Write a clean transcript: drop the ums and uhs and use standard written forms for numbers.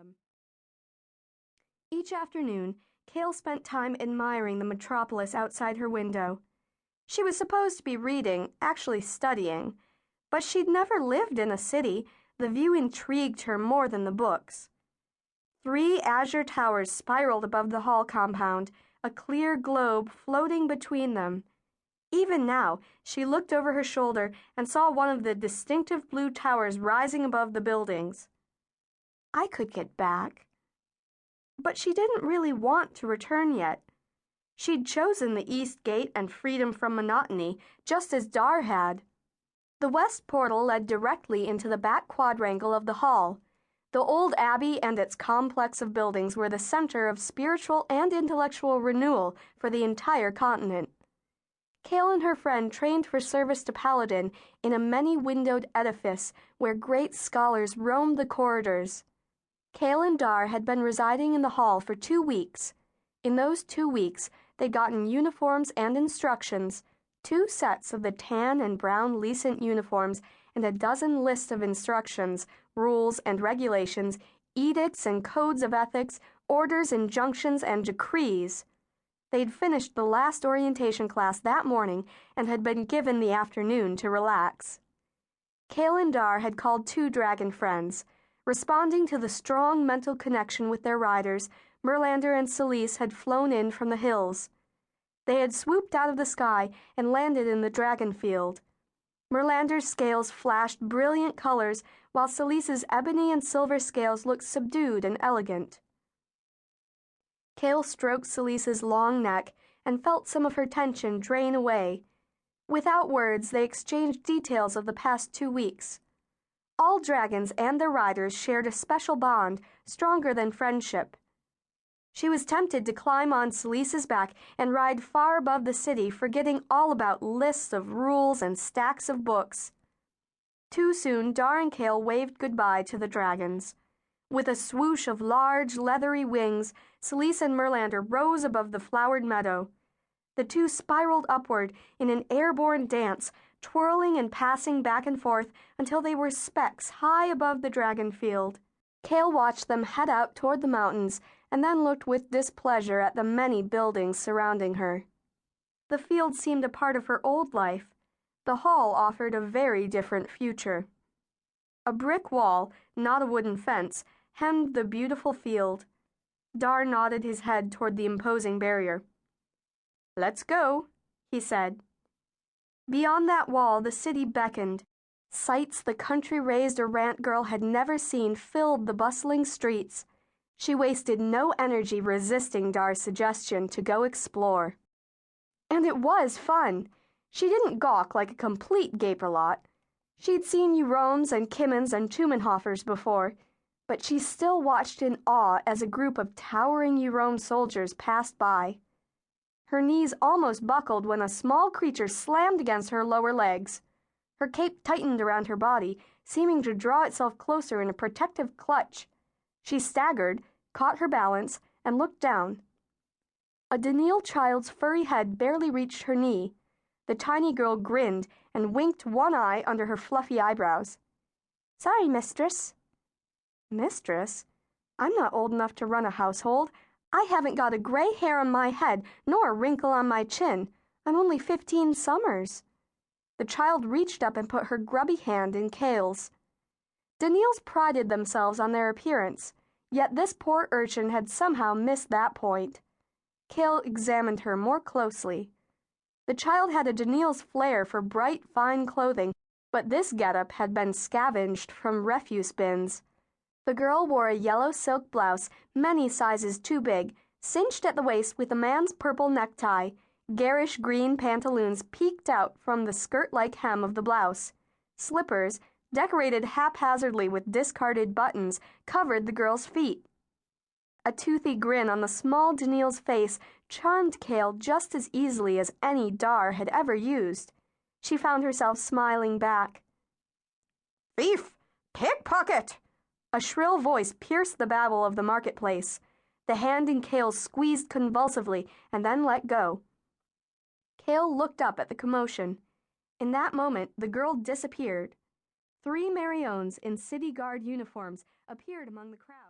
them. Each afternoon, Kale spent time admiring the metropolis outside her window. She was supposed to be reading, actually studying, but she'd never lived in a city. The view intrigued her more than the books. 3 azure towers spiraled above the hall compound, a clear globe floating between them. Even now, she looked over her shoulder and saw one of the distinctive blue towers rising above the buildings. I could get back. But she didn't really want to return yet. She'd chosen the East Gate and freedom from monotony, just as Dar had. The west portal led directly into the back quadrangle of the hall. The old abbey and its complex of buildings were the center of spiritual and intellectual renewal for the entire continent. Kale and her friend trained for service to Paladin in a many-windowed edifice where great scholars roamed the corridors. Kale and Dar had been residing in the hall for 2 weeks. In those 2 weeks, they'd gotten uniforms and instructions, 2 sets of the tan and brown Lecent uniforms, and a dozen lists of instructions, rules and regulations, edicts and codes of ethics, orders, injunctions, and decrees. They'd finished the last orientation class that morning and had been given the afternoon to relax. Kale and Dar had called 2 dragon friends. Responding to the strong mental connection with their riders, Merlander and Celise had flown in from the hills. They had swooped out of the sky and landed in the dragon field. Merlander's scales flashed brilliant colors, while Celise's ebony and silver scales looked subdued and elegant. Kale stroked Celise's long neck and felt some of her tension drain away. Without words, they exchanged details of the past 2 weeks. All dragons and their riders shared a special bond, stronger than friendship. She was tempted to climb on Celise's back and ride far above the city, forgetting all about lists of rules and stacks of books. Too soon, Dar and Kale waved goodbye to the dragons. With a swoosh of large, leathery wings, Celise and Merlander rose above the flowered meadow. The 2 spiraled upward in an airborne dance, twirling and passing back and forth until they were specks high above the dragon field. Kale watched them head out toward the mountains and then looked with displeasure at the many buildings surrounding her. The field seemed a part of her old life. The hall offered a very different future. A brick wall, not a wooden fence, hemmed the beautiful field. Dar nodded his head toward the imposing barrier. "Let's go," he said. Beyond that wall, the city beckoned. Sights the country-raised errant girl had never seen filled the bustling streets. She wasted no energy resisting Dar's suggestion to go explore. And it was fun. She didn't gawk like a complete gaperlot. She'd seen Uroms and Kimmons and Tumenhofers before, but she still watched in awe as a group of towering Urom soldiers passed by. Her knees almost buckled when a small creature slammed against her lower legs. Her cape tightened around her body, seeming to draw itself closer in a protective clutch. She staggered, caught her balance, and looked down. A Daniil child's furry head barely reached her knee. The tiny girl grinned and winked one eye under her fluffy eyebrows. "Sorry, mistress." "Mistress? I'm not old enough to run a household. I haven't got a gray hair on my head nor a wrinkle on my chin. I'm only 15 summers." The child reached up and put her grubby hand in Kale's. Daniils prided themselves on their appearance, yet this poor urchin had somehow missed that point. Kale examined her more closely. The child had a Daniil's flair for bright, fine clothing, but this getup had been scavenged from refuse bins. The girl wore a yellow silk blouse, many sizes too big, cinched at the waist with a man's purple necktie. Garish green pantaloons peeked out from the skirt-like hem of the blouse. Slippers, decorated haphazardly with discarded buttons, covered the girl's feet. A toothy grin on the small Daniil's face charmed Kale just as easily as any Dar had ever used. She found herself smiling back. "Thief! Pickpocket!" A shrill voice pierced the babble of the marketplace. The hand in Kale's squeezed convulsively and then let go. Kale looked up at the commotion. In that moment, the girl disappeared. 3 Mariones in city guard uniforms appeared among the crowd.